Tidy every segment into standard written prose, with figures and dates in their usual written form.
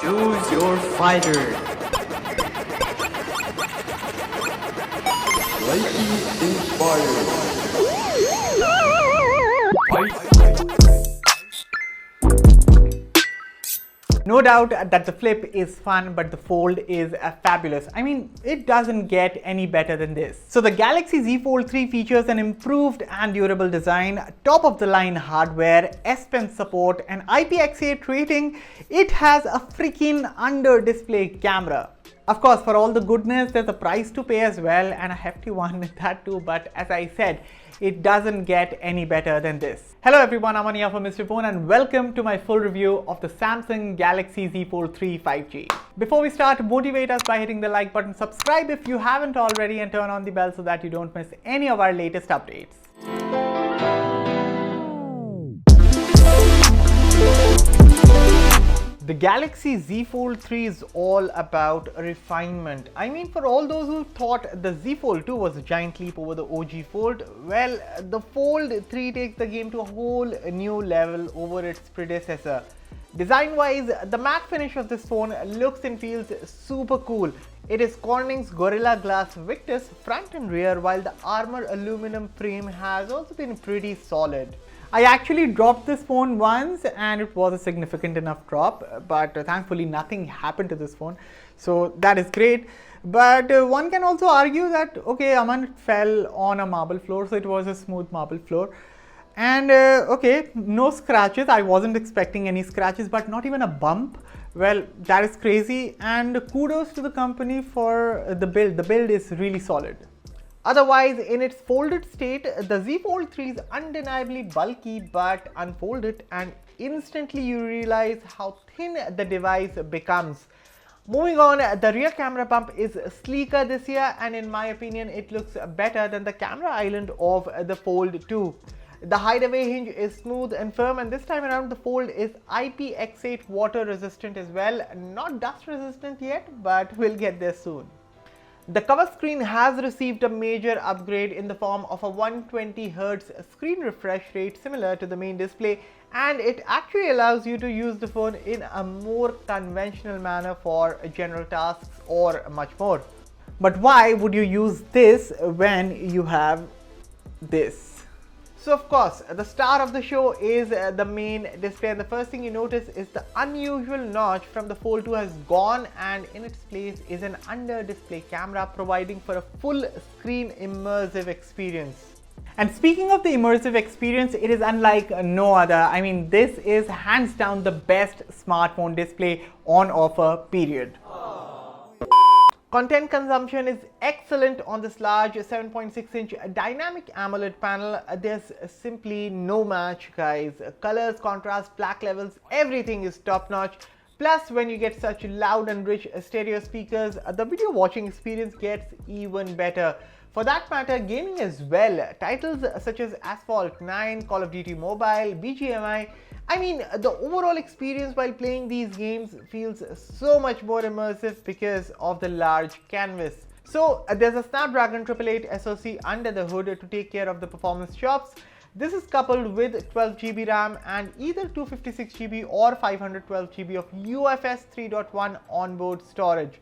Choose your fighter. Slightly inspired. No doubt that the flip is fun, but the fold is fabulous. I mean, it doesn't get any better than this. So the Galaxy Z Fold 3 features an improved and durable design, top of the line hardware, S Pen support, and IPX8 rating. It has a freaking under display camera. Of course, for all the goodness, there's a price to pay as well, and a hefty one at that too, but as I said, it doesn't get any better than this. Hello everyone, Aman here from Mr. Phone and welcome to my full review of the Samsung Galaxy Z Fold 3 5G. Before we start, motivate us by hitting the like button, subscribe if you haven't already, and turn on the bell so that you don't miss any of our latest updates. The Galaxy Z Fold 3 is all about refinement. I mean, for all those who thought the Z Fold 2 was a giant leap over the OG Fold, well, the Fold 3 takes the game to a whole new level over its predecessor. Design-wise, the matte finish of this phone looks and feels super cool. It is Corning's Gorilla Glass Victus front and rear, while the armor aluminum frame has also been pretty solid. I actually dropped this phone once and it was a significant enough drop, but thankfully nothing happened to this phone, so that is great. But one can also argue that, okay, Aman fell on a marble floor, so it was a smooth marble floor. And okay, no scratches. I wasn't expecting any scratches, but not even a bump. Well, that is crazy, and kudos to the company for the build. The build is really solid. Otherwise, in its folded state, the Z Fold 3 is undeniably bulky, but unfold it and instantly you realize how thin the device becomes. Moving on, the rear camera bump is sleeker this year, and in my opinion, it looks better than the camera island of the Fold 2. The hideaway hinge is smooth and firm, and this time around the Fold is IPX8 water resistant as well. Not dust resistant yet, but we'll get there soon. The cover screen has received a major upgrade in the form of a 120Hz screen refresh rate similar to the main display, and it actually allows you to use the phone in a more conventional manner for general tasks or much more. But why would you use this when you have this? So of course, the star of the show is the main display, and the first thing you notice is the unusual notch from the Fold 2 has gone, and in its place is an under display camera providing for a full screen immersive experience. And speaking of the immersive experience, it is unlike no other. I mean, this is hands down the best smartphone display on offer, period. Content consumption is excellent on this large 7.6-inch dynamic AMOLED panel. There's simply no match, guys. Colors, contrast, black levels, everything is top notch. Plus, when you get such loud and rich stereo speakers, the video watching experience gets even better. For that matter, gaming as well. Titles such as Asphalt 9, Call of Duty Mobile, BGMI. I mean, the overall experience while playing these games feels so much more immersive because of the large canvas. So there's a Snapdragon 888 SoC under the hood to take care of the performance chops. This is coupled with 12GB RAM and either 256GB or 512GB of UFS 3.1 onboard storage.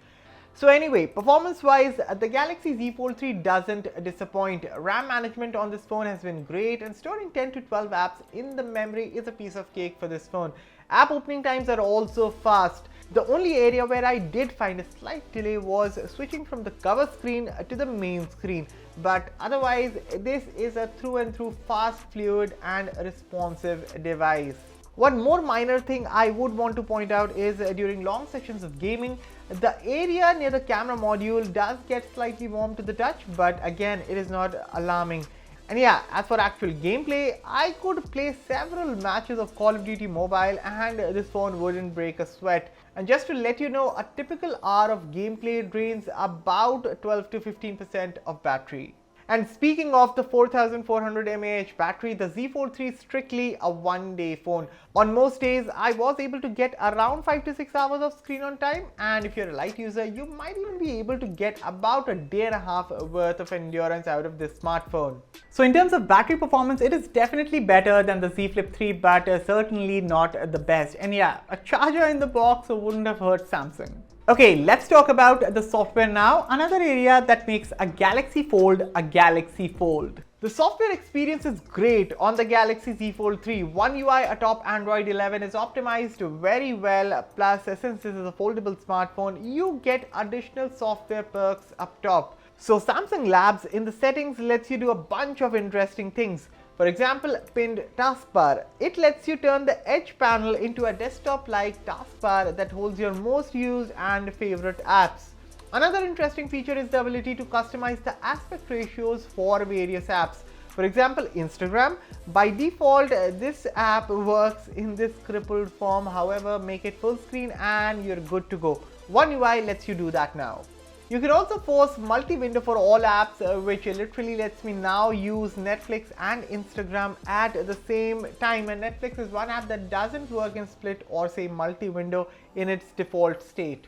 So anyway, performance-wise, the Galaxy Z Fold 3 doesn't disappoint. RAM management on this phone has been great, and storing 10 to 12 apps in the memory is a piece of cake for this phone. App opening times are also fast. The only area where I did find a slight delay was switching from the cover screen to the main screen. But otherwise, this is a through and through fast, fluid and responsive device. One more minor thing I would want to point out is during long sessions of gaming, the area near the camera module does get slightly warm to the touch, but again, it is not alarming. And yeah, as for actual gameplay, I could play several matches of Call of Duty Mobile and this phone wouldn't break a sweat. And just to let you know, a typical hour of gameplay drains about 12 to 15% of battery. And speaking of the 4400 mAh battery, the Z Fold 3 is strictly a one-day phone. On most days, I was able to get around 5 to 6 hours of screen on time, and if you're a light user, you might even be able to get about a day and a half worth of endurance out of this smartphone. So in terms of battery performance, it is definitely better than the Z Flip 3, but certainly not the best. And yeah, a charger in the box wouldn't have hurt Samsung. Okay, let's talk about the software now. Another area that makes a Galaxy Fold a Galaxy Fold. The software experience is great on the Galaxy Z Fold 3. One UI atop Android 11 is optimized very well. Plus, since this is a foldable smartphone, you get additional software perks up top. So Samsung Labs in the settings lets you do a bunch of interesting things. For example, pinned taskbar. It lets you turn the edge panel into a desktop-like taskbar that holds your most used and favorite apps. Another interesting feature is the ability to customize the aspect ratios for various apps. For example, Instagram. By default, this app works in this crippled form. However, make it full screen and you're good to go. One UI lets you do that now. You can also force multi-window for all apps, which literally lets me now use Netflix and Instagram at the same time. And Netflix is one app that doesn't work in split or say multi-window in its default state.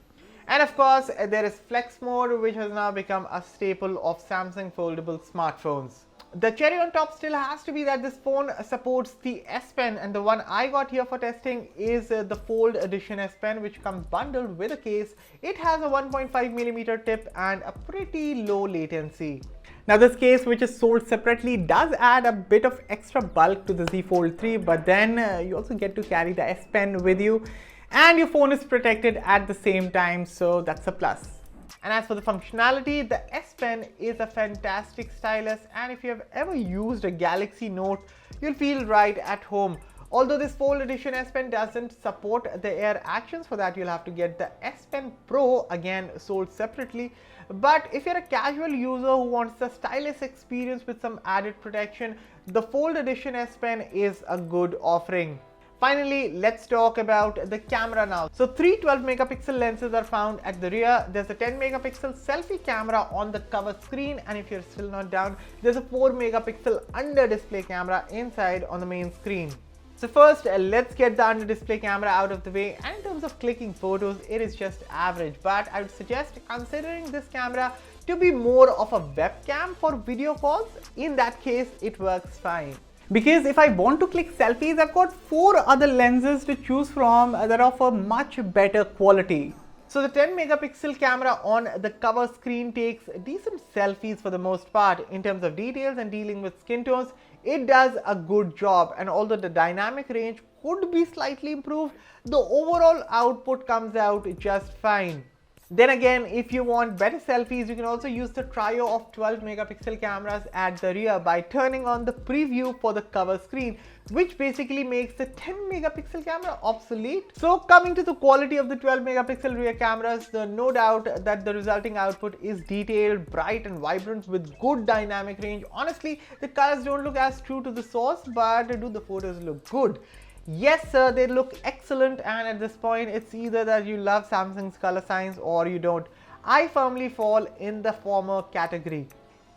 And of course, there is Flex mode, which has now become a staple of Samsung foldable smartphones. The cherry on top still has to be that this phone supports the S Pen, and the one I got here for testing is the Fold Edition S Pen, which comes bundled with a case. It has a 1.5mm tip and a pretty low latency. Now this case, which is sold separately, does add a bit of extra bulk to the Z Fold 3, but then you also get to carry the S Pen with you, and your phone is protected at the same time, so that's a plus. And as for the functionality, the S Pen is a fantastic stylus, and if you have ever used a Galaxy Note, you'll feel right at home. Although this Fold Edition S Pen doesn't support the Air actions, for that you'll have to get the S Pen Pro, again sold separately. But if you're a casual user who wants the stylus experience with some added protection, the Fold Edition S Pen is a good offering. Finally, let's talk about the camera now. So three 12-megapixel lenses are found at the rear. There's a 10-megapixel selfie camera on the cover screen, and if you're still not down, there's a 4-megapixel under-display camera inside on the main screen. So first, let's get the under-display camera out of the way. And in terms of clicking photos, it is just average, but I would suggest considering this camera to be more of a webcam for video calls. In that case, it works fine. Because if I want to click selfies, I've got 4 other lenses to choose from that are of a much better quality. So the 10-megapixel camera on the cover screen takes decent selfies for the most part. In terms of details and dealing with skin tones, it does a good job, and although the dynamic range could be slightly improved, the overall output comes out just fine. Then again, if you want better selfies, you can also use the trio of 12-megapixel cameras at the rear by turning on the preview for the cover screen, which basically makes the 10-megapixel camera obsolete. So coming to the quality of the 12-megapixel rear cameras, no doubt that the resulting output is detailed, bright and vibrant with good dynamic range. Honestly, the colors don't look as true to the source, but do the photos look good? Yes sir, they look excellent, and at this point it's either that you love Samsung's color science or you don't. I firmly fall in the former category.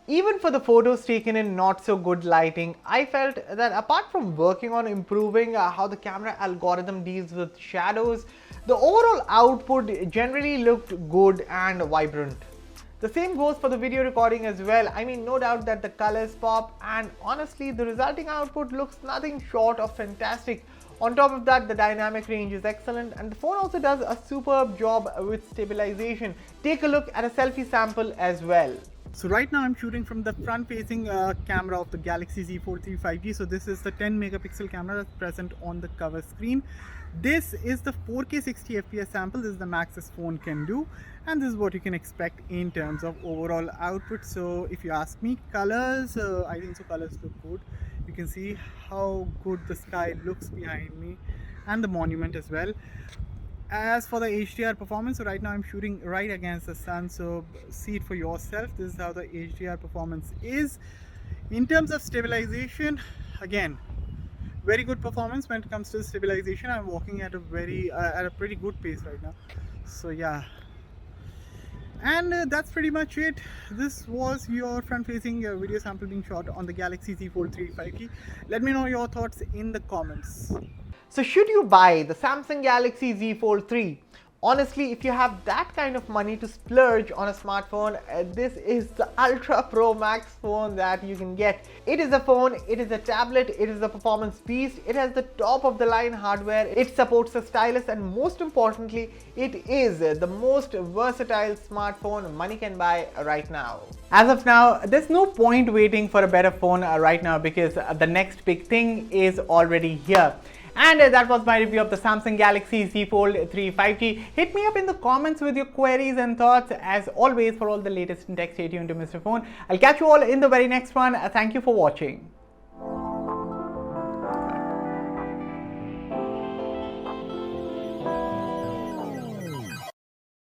Even for the photos taken in not so good lighting, I felt that apart from working on improving how the camera algorithm deals with shadows, the overall output generally looked good and vibrant. The same goes for the video recording as well. I mean, no doubt that the colors pop, and honestly the resulting output looks nothing short of fantastic. On top of that, the dynamic range is excellent, and the phone also does a superb job with stabilization. Take a look at a selfie sample as well. So right now I'm shooting from the front-facing camera of the Galaxy Z Fold 3 5G. So this is the 10-megapixel camera that's present on the cover screen. This is the 4K 60 FPS sample. This is the max this phone can do, and this is what you can expect in terms of overall output. So if you ask me, colors, I think so colors look good. You can see how good the sky looks behind me, and the monument as well. As for the HDR performance, so right now I'm shooting right against the sun, so see it for yourself. This is how the HDR performance is. In terms of stabilization, again, very good performance when it comes to stabilization. I'm walking at a pretty good pace right now. So yeah, And that's pretty much it. This was your front-facing video sample being shot on the Galaxy Z Fold 3 5G. Let me know your thoughts in the comments. So should you buy the Samsung Galaxy Z Fold 3? Honestly, if you have that kind of money to splurge on a smartphone, this is the Ultra Pro Max phone that you can get. It is a phone, it is a tablet, it is a performance beast, it has the top of the line hardware, it supports a stylus, and most importantly, it is the most versatile smartphone money can buy right now. As of now, there's no point waiting for a better phone right now, because the next big thing is already here. And that was my review of the Samsung Galaxy Z Fold 3 5G. Hit me up in the comments with your queries and thoughts. As always, for all the latest in tech, stay tuned to Mr. Phone. I'll catch you all in the very next one. Thank you for watching.